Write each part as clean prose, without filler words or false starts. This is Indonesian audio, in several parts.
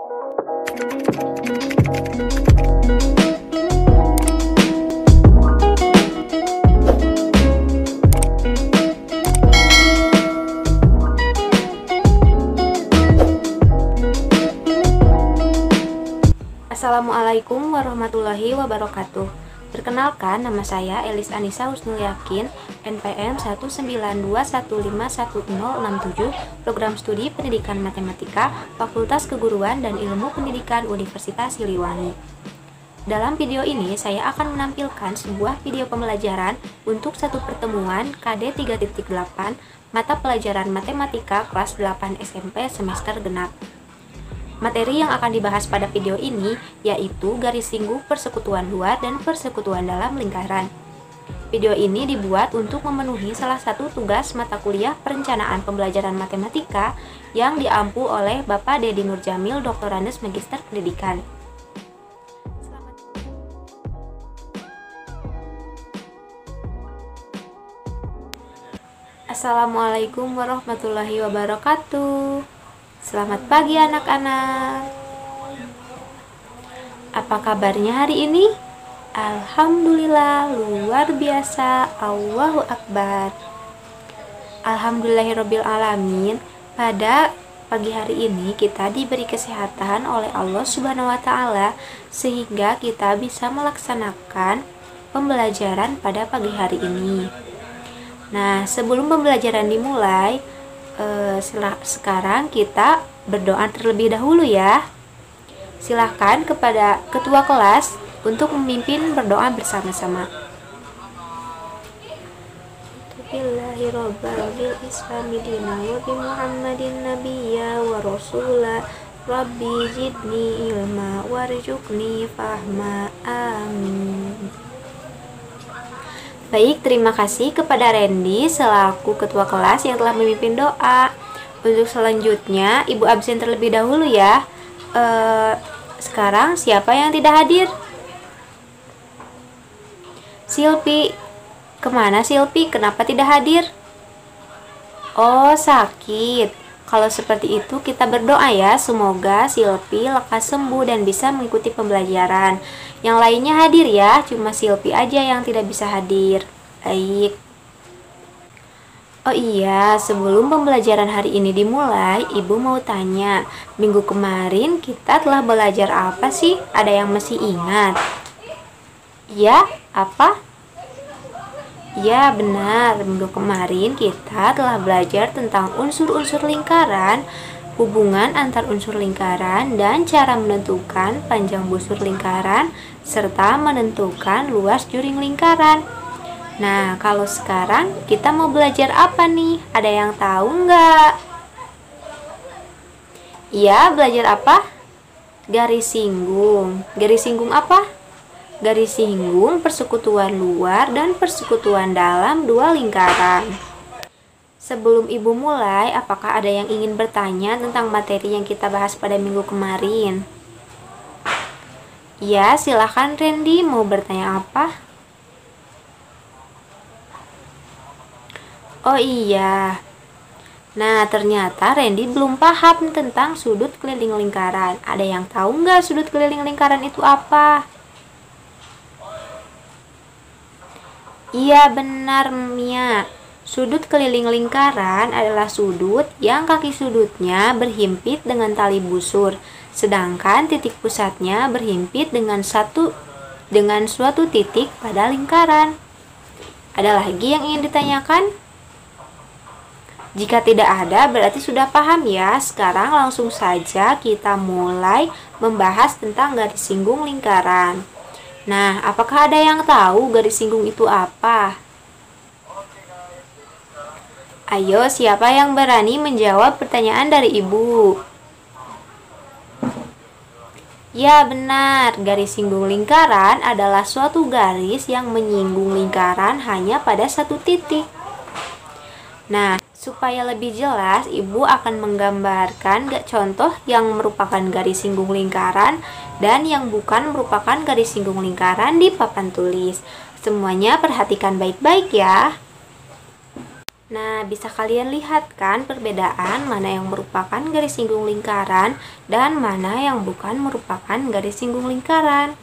Assalamualaikum warahmatullahi wabarakatuh. Perkenalkan, nama saya Elis Anissa Husnul Yakin, NPM 192151067, Program Studi Pendidikan Matematika, Fakultas Keguruan dan Ilmu Pendidikan Universitas Siliwangi. Dalam video ini, saya akan menampilkan sebuah video pembelajaran untuk satu pertemuan KD 3.8 mata pelajaran Matematika kelas 8 SMP semester genap. Materi yang akan dibahas pada video ini yaitu garis singgung persekutuan luar dan persekutuan dalam lingkaran. Video ini dibuat untuk memenuhi salah satu tugas mata kuliah perencanaan pembelajaran matematika yang diampu oleh Bapak Dedi Nurjamil, Doktorandes Magister Pendidikan. Assalamualaikum warahmatullahi wabarakatuh. Selamat pagi anak-anak. Apa kabarnya hari ini? Alhamdulillah, luar biasa. Allahu Akbar. Alhamdulillahirabbil alamin. Pada pagi hari ini kita diberi kesehatan oleh Allah Subhanahu wa taala sehingga kita bisa melaksanakan pembelajaran pada pagi hari ini. Nah, sebelum pembelajaran dimulai, sekarang kita berdoa terlebih dahulu ya. Silahkan kepada ketua kelas untuk memimpin berdoa bersama-sama. Bismillahirrahmanirrahim. Islamidina wa bi Muhammadin nabiyya wa rasula. Rabbi zidni ilma warzuqni fahma. Amin. Baik, terima kasih kepada Randy selaku ketua kelas yang telah memimpin doa. Untuk selanjutnya, Ibu absen terlebih dahulu ya. Sekarang siapa yang tidak hadir? Silpi. Kemana Silpi? Kenapa tidak hadir? Oh, sakit. Kalau seperti itu kita berdoa ya, semoga Silpi lekas sembuh dan bisa mengikuti pembelajaran. Yang lainnya hadir ya, cuma Silpi aja yang tidak bisa hadir. Baik. Oh iya, sebelum pembelajaran hari ini dimulai, Ibu mau tanya, minggu kemarin kita telah belajar apa sih? Ada yang masih ingat? Ya, apa? Ya, benar. Minggu kemarin kita telah belajar tentang unsur-unsur lingkaran, hubungan antar unsur lingkaran, dan cara menentukan panjang busur lingkaran, serta menentukan luas juring lingkaran. Nah, kalau sekarang kita mau belajar apa nih? Ada yang tahu nggak? Iya, belajar apa? Garis singgung. Garis singgung apa? Garis singgung persekutuan luar dan persekutuan dalam dua lingkaran. Sebelum Ibu mulai, apakah ada yang ingin bertanya tentang materi yang kita bahas pada minggu kemarin? Ya, silahkan Randy, mau bertanya apa? Oh iya. Nah, ternyata Randy belum paham tentang sudut keliling lingkaran. Ada yang tahu nggak sudut keliling lingkaran itu apa? Iya, benar Mia. Sudut keliling lingkaran adalah sudut yang kaki sudutnya berhimpit dengan tali busur, sedangkan titik pusatnya berhimpit dengan suatu titik pada lingkaran. Ada lagi yang ingin ditanyakan? Jika tidak ada, berarti sudah paham ya. Sekarang langsung saja kita mulai membahas tentang garis singgung lingkaran. Nah, apakah ada yang tahu garis singgung itu apa? Ayo, siapa yang berani menjawab pertanyaan dari Ibu? Ya, benar. Garis singgung lingkaran adalah suatu garis yang menyinggung lingkaran hanya pada satu titik. Nah, supaya lebih jelas, Ibu akan menggambarkan contoh yang merupakan garis singgung lingkaran dan yang bukan merupakan garis singgung lingkaran di papan tulis. Semuanya perhatikan baik-baik ya. Nah, bisa kalian lihat kan perbedaan mana yang merupakan garis singgung lingkaran dan mana yang bukan merupakan garis singgung lingkaran.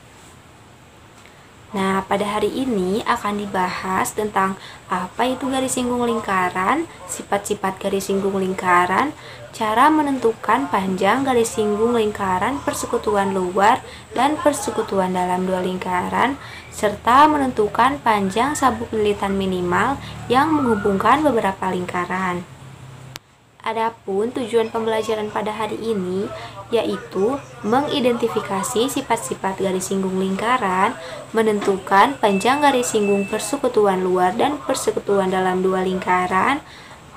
Nah, pada hari ini akan dibahas tentang apa itu garis singgung lingkaran, sifat-sifat garis singgung lingkaran, cara menentukan panjang garis singgung lingkaran persekutuan luar dan persekutuan dalam dua lingkaran, serta menentukan panjang sabuk lilitan minimal yang menghubungkan beberapa lingkaran. Adapun tujuan pembelajaran pada hari ini yaitu mengidentifikasi sifat-sifat garis singgung lingkaran, menentukan panjang garis singgung persekutuan luar dan persekutuan dalam dua lingkaran,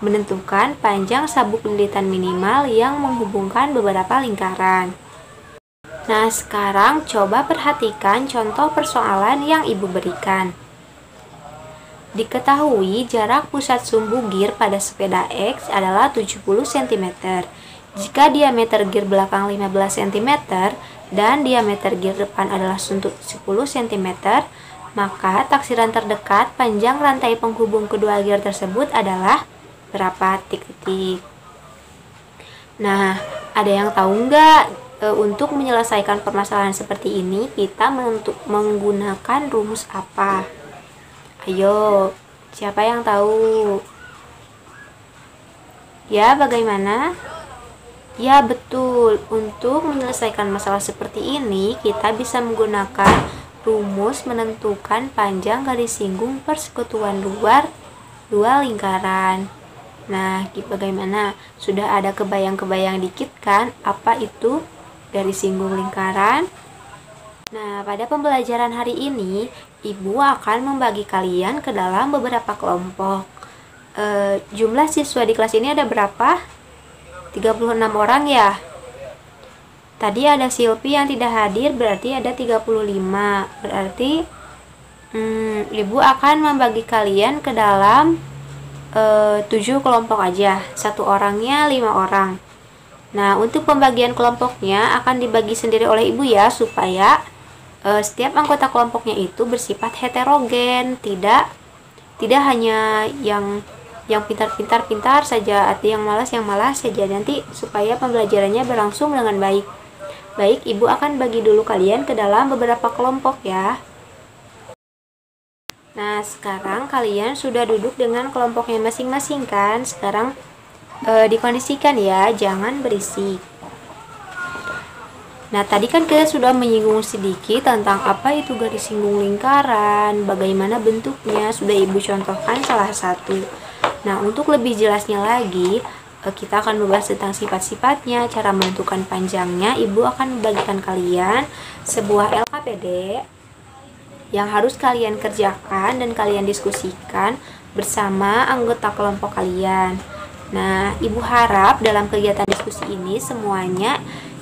menentukan panjang sabuk lilitan minimal yang menghubungkan beberapa lingkaran. Nah, sekarang coba perhatikan contoh persoalan yang Ibu berikan. Diketahui jarak pusat sumbu gear pada sepeda X adalah 70 cm. Jika diameter gear belakang 15 cm dan diameter gear depan adalah 10 cm, maka taksiran terdekat panjang rantai penghubung kedua gear tersebut adalah berapa titik-titik. Nah, ada yang tahu nggak untuk menyelesaikan permasalahan seperti ini kita menggunakan rumus apa? Ayo, siapa yang tahu? Ya, bagaimana? Ya, betul. Untuk menyelesaikan masalah seperti ini, kita bisa menggunakan rumus menentukan panjang garis singgung persekutuan luar dua lingkaran. Nah, bagaimana? Sudah ada kebayang-kebayang dikit kan apa itu garis singgung lingkaran? Nah, pada pembelajaran hari ini, Ibu akan membagi kalian ke dalam beberapa kelompok. Jumlah siswa di kelas ini ada berapa? 36 orang ya? Tadi ada Silpi yang tidak hadir, berarti ada 35. Berarti Ibu akan membagi kalian ke dalam 7 kelompok aja. Satu orangnya 5 orang. Nah, untuk pembagian kelompoknya akan dibagi sendiri oleh Ibu ya, supaya setiap anggota kelompoknya itu bersifat heterogen, tidak hanya yang pintar saja atau yang malas saja, nanti supaya pembelajarannya berlangsung dengan baik. Baik, Ibu akan bagi dulu kalian ke dalam beberapa kelompok ya. Nah, sekarang kalian sudah duduk dengan kelompoknya masing-masing kan? Sekarang dikondisikan ya, jangan berisik. Nah, tadi kan kita sudah menyinggung sedikit tentang apa itu garis singgung lingkaran, bagaimana bentuknya, sudah Ibu contohkan salah satu. Nah, untuk lebih jelasnya lagi, kita akan membahas tentang sifat-sifatnya, cara menentukan panjangnya. Ibu akan membagikan kalian sebuah LKPD yang harus kalian kerjakan dan kalian diskusikan bersama anggota kelompok kalian. Nah, Ibu harap dalam kegiatan diskusi ini semuanya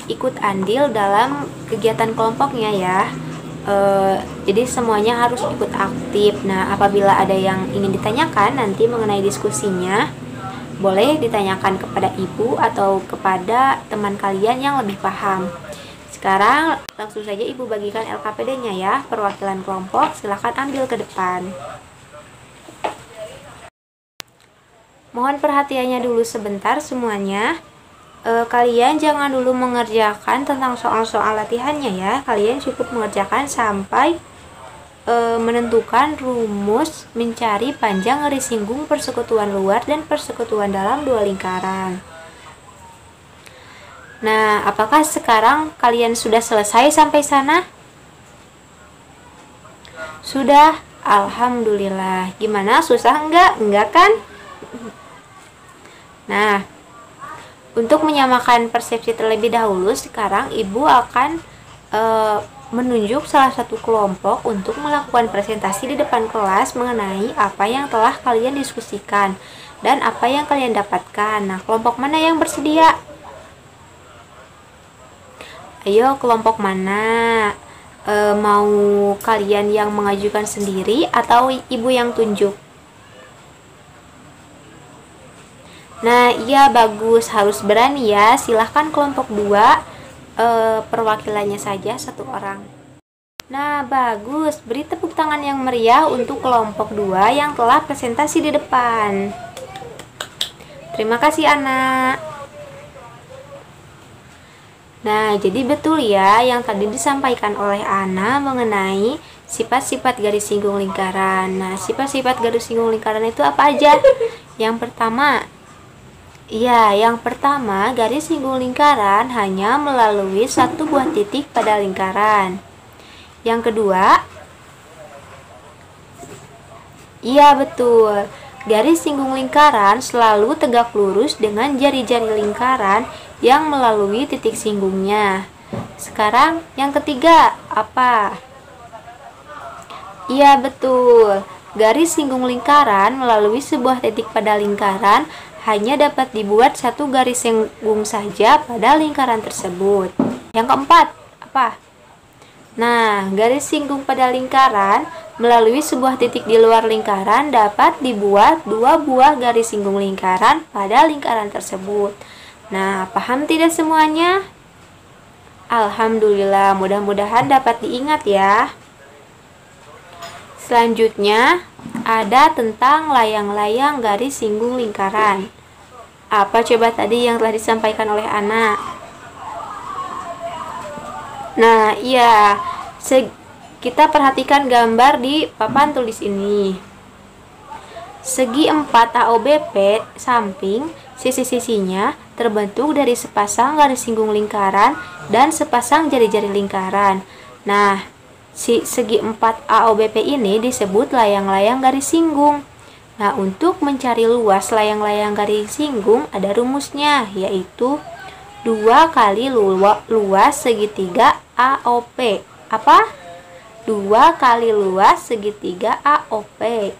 ikut andil dalam kegiatan kelompoknya ya. Jadi semuanya harus ikut aktif. Nah, apabila ada yang ingin ditanyakan nanti mengenai diskusinya, boleh ditanyakan kepada Ibu atau kepada teman kalian yang lebih paham. Sekarang langsung saja Ibu bagikan LKPD-nya ya. Perwakilan kelompok silahkan ambil ke depan. Mohon perhatiannya dulu sebentar semuanya. Kalian jangan dulu mengerjakan tentang soal-soal latihannya ya. Kalian cukup mengerjakan sampai menentukan rumus mencari panjang garis singgung persekutuan luar dan persekutuan dalam dua lingkaran. Nah, apakah sekarang kalian sudah selesai sampai sana? Sudah? Alhamdulillah. Gimana? Susah enggak? Enggak kan? Nah, untuk menyamakan persepsi terlebih dahulu, sekarang Ibu akan menunjuk salah satu kelompok untuk melakukan presentasi di depan kelas mengenai apa yang telah kalian diskusikan dan apa yang kalian dapatkan. Nah, kelompok mana yang bersedia? Ayo, kelompok mana? Mau kalian yang mengajukan sendiri atau Ibu yang tunjuk? Nah, iya bagus, harus berani ya. Silahkan kelompok 2, perwakilannya saja satu orang. Nah, bagus. Beri tepuk tangan yang meriah untuk kelompok 2 yang telah presentasi di depan. Terima kasih anak. Nah, jadi betul ya yang tadi disampaikan oleh Ana mengenai sifat-sifat garis singgung lingkaran. Nah, sifat-sifat garis singgung lingkaran itu apa aja? Yang pertama, garis singgung lingkaran hanya melalui satu buah titik pada lingkaran. Yang kedua, betul. Garis singgung lingkaran selalu tegak lurus dengan jari-jari lingkaran yang melalui titik singgungnya. Sekarang yang ketiga, apa? Iya, betul. Garis singgung lingkaran melalui sebuah titik pada lingkaran hanya dapat dibuat satu garis singgung saja pada lingkaran tersebut. Yang keempat, apa? Nah, garis singgung pada lingkaran melalui sebuah titik di luar lingkaran dapat dibuat dua buah garis singgung lingkaran pada lingkaran tersebut. Nah, paham tidak semuanya? Alhamdulillah, mudah-mudahan dapat diingat ya. Selanjutnya, ada tentang layang-layang garis singgung lingkaran. Apa coba tadi yang telah disampaikan oleh Ana? Nah, iya. Kita perhatikan gambar di papan tulis ini. Segi 4 AOBP samping, sisi-sisinya terbentuk dari sepasang garis singgung lingkaran dan sepasang jari-jari lingkaran. Nah, segi 4 AOBP ini disebut layang-layang garis singgung. Nah, untuk mencari luas layang-layang garis singgung ada rumusnya, yaitu 2 kali luas segitiga AOP. Apa? 2 kali luas segitiga AOP,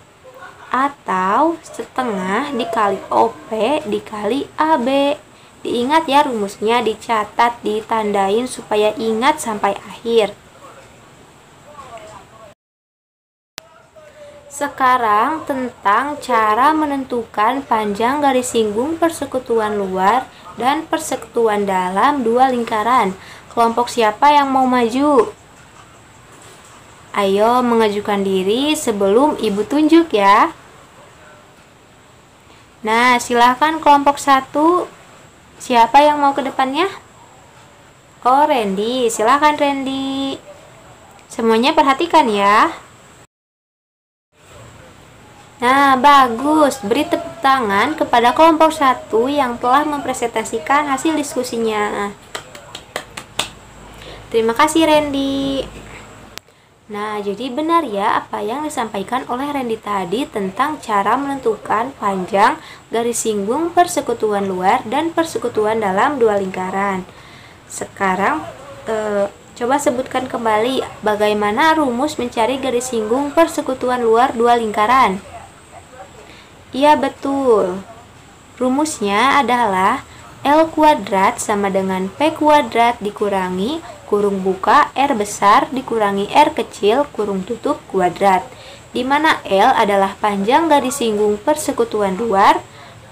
atau setengah dikali OP dikali AB. Diingat ya rumusnya, dicatat, ditandain supaya ingat sampai akhir. Sekarang tentang cara menentukan panjang garis singgung persekutuan luar dan persekutuan dalam dua lingkaran. Kelompok siapa yang mau maju? Ayo mengajukan diri sebelum Ibu tunjuk ya. Nah, silahkan kelompok 1. Siapa yang mau ke depannya? Oh, Randy. Silahkan Randy. Semuanya perhatikan ya. Nah, bagus. Beri tepuk tangan kepada kelompok 1 yang telah mempresentasikan hasil diskusinya. Terima kasih Randy. Nah, jadi benar ya apa yang disampaikan oleh Randy tadi tentang cara menentukan panjang garis singgung persekutuan luar dan persekutuan dalam dua lingkaran. Sekarang coba sebutkan kembali bagaimana rumus mencari garis singgung persekutuan luar dua lingkaran. Iya, betul. Rumusnya adalah L kuadrat sama dengan P kuadrat dikurangi kurung buka R besar dikurangi R kecil kurung tutup kuadrat, di mana L adalah panjang garis singgung persekutuan luar,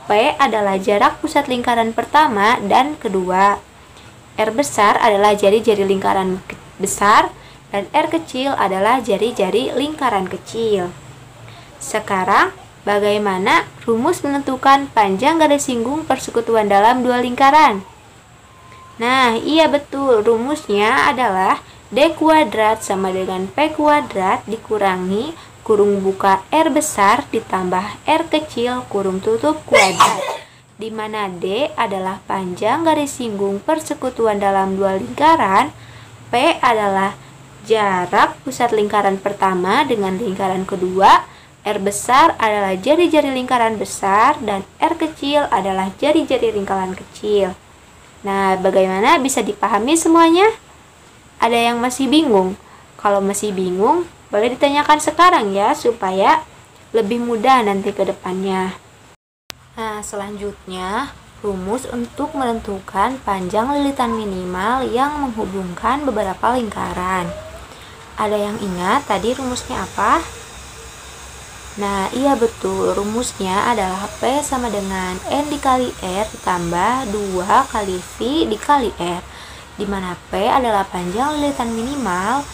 P adalah jarak pusat lingkaran pertama dan kedua, R besar adalah jari-jari lingkaran besar, dan R kecil adalah jari-jari lingkaran kecil. Sekarang, bagaimana rumus menentukan panjang garis singgung persekutuan dalam dua lingkaran? Nah, iya betul. Rumusnya adalah D kuadrat sama dengan P kuadrat dikurangi kurung buka R besar ditambah R kecil kurung tutup kuadrat, di mana D adalah panjang garis singgung persekutuan dalam dua lingkaran, P adalah jarak pusat lingkaran pertama dengan lingkaran kedua, R besar adalah jari-jari lingkaran besar, dan R kecil adalah jari-jari lingkaran kecil. Nah, bagaimana bisa dipahami semuanya? Ada yang masih bingung? Kalau masih bingung, boleh ditanyakan sekarang ya, supaya lebih mudah nanti ke depannya. Nah, selanjutnya, rumus untuk menentukan panjang lilitan minimal yang menghubungkan beberapa lingkaran. Ada yang ingat tadi rumusnya apa? Nah, iya betul. Rumusnya adalah P sama dengan N dikali R ditambah 2 kali V dikali R, di mana P adalah panjang lilitan minimal,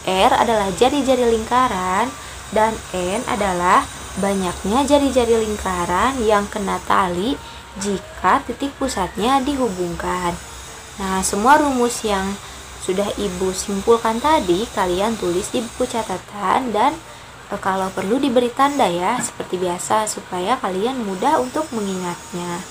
R adalah jari-jari lingkaran, dan N adalah banyaknya jari-jari lingkaran yang kena tali jika titik pusatnya dihubungkan. Nah, semua rumus yang sudah Ibu simpulkan tadi kalian tulis di buku catatan dan kalau perlu diberi tanda ya, seperti biasa supaya kalian mudah untuk mengingatnya.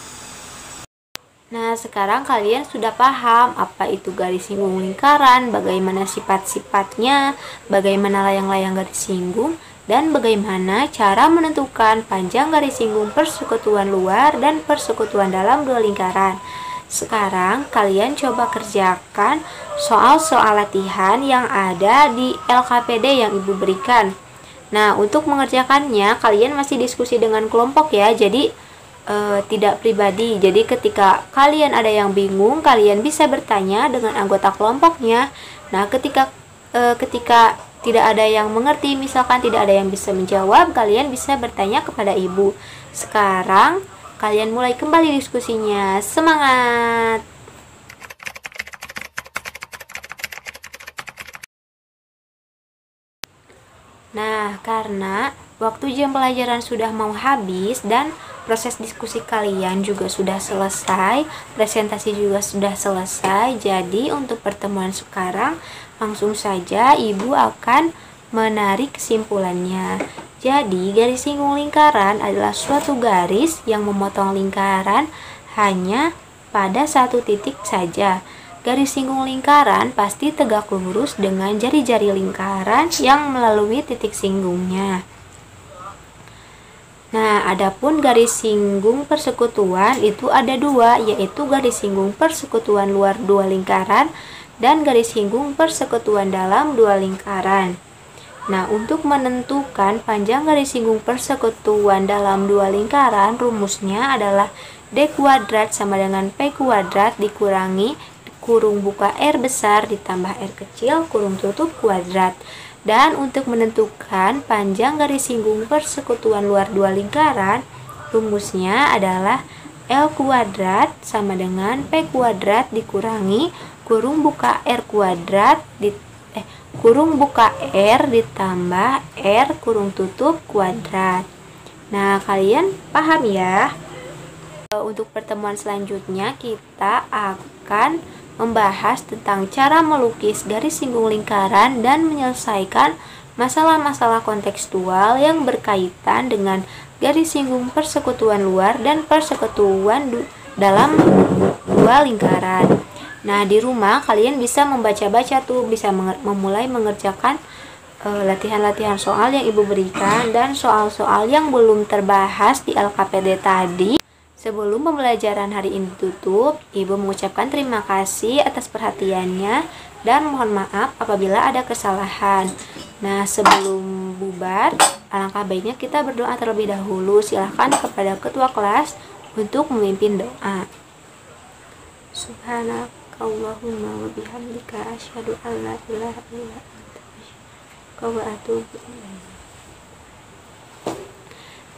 Nah, sekarang kalian sudah paham apa itu garis singgung lingkaran, bagaimana sifat-sifatnya, bagaimana layang-layang garis singgung, dan bagaimana cara menentukan panjang garis singgung persekutuan luar dan persekutuan dalam dua lingkaran. Sekarang kalian coba kerjakan soal-soal latihan yang ada di LKPD yang Ibu berikan. Nah, untuk mengerjakannya kalian masih diskusi dengan kelompok ya, jadi tidak pribadi. Jadi ketika kalian ada yang bingung, kalian bisa bertanya dengan anggota kelompoknya. Nah, ketika tidak ada yang mengerti, misalkan tidak ada yang bisa menjawab, kalian bisa bertanya kepada Ibu. Sekarang kalian mulai kembali diskusinya. Semangat! Nah, karena waktu jam pelajaran sudah mau habis dan proses diskusi kalian juga sudah selesai, presentasi juga sudah selesai, jadi untuk pertemuan sekarang langsung saja Ibu akan menarik kesimpulannya. Jadi, garis singgung lingkaran adalah suatu garis yang memotong lingkaran hanya pada satu titik saja. Garis singgung lingkaran pasti tegak lurus dengan jari-jari lingkaran yang melalui titik singgungnya. Nah, adapun garis singgung persekutuan itu ada dua, yaitu garis singgung persekutuan luar dua lingkaran dan garis singgung persekutuan dalam dua lingkaran. Nah, untuk menentukan panjang garis singgung persekutuan dalam dua lingkaran, rumusnya adalah D kuadrat sama dengan P kuadrat dikurangi kurung buka R besar ditambah R kecil kurung tutup kuadrat. Dan untuk menentukan panjang garis singgung persekutuan luar dua lingkaran, rumusnya adalah L kuadrat sama dengan P kuadrat dikurangi kurung buka R kuadrat kurung buka R ditambah R kurung tutup kuadrat. Nah, kalian paham ya? Untuk pertemuan selanjutnya kita akan membahas tentang cara melukis garis singgung lingkaran dan menyelesaikan masalah-masalah kontekstual yang berkaitan dengan garis singgung persekutuan luar dan persekutuan dalam dua lingkaran. Nah, di rumah kalian bisa membaca-baca tuh, bisa memulai mengerjakan latihan-latihan soal yang Ibu berikan dan soal-soal yang belum terbahas di LKPD tadi. Sebelum pembelajaran hari ini tutup, Ibu mengucapkan terima kasih atas perhatiannya dan mohon maaf apabila ada kesalahan. Nah, sebelum bubar, alangkah baiknya kita berdoa terlebih dahulu. Silahkan kepada ketua kelas untuk memimpin doa. Subhanakallahumma wa bihamdika asyhadu an la ilaha illa anta wa atubu ilaik.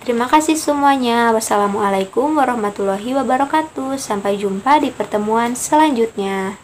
Terima kasih semuanya. Wassalamualaikum warahmatullahi wabarakatuh. Sampai jumpa di pertemuan selanjutnya.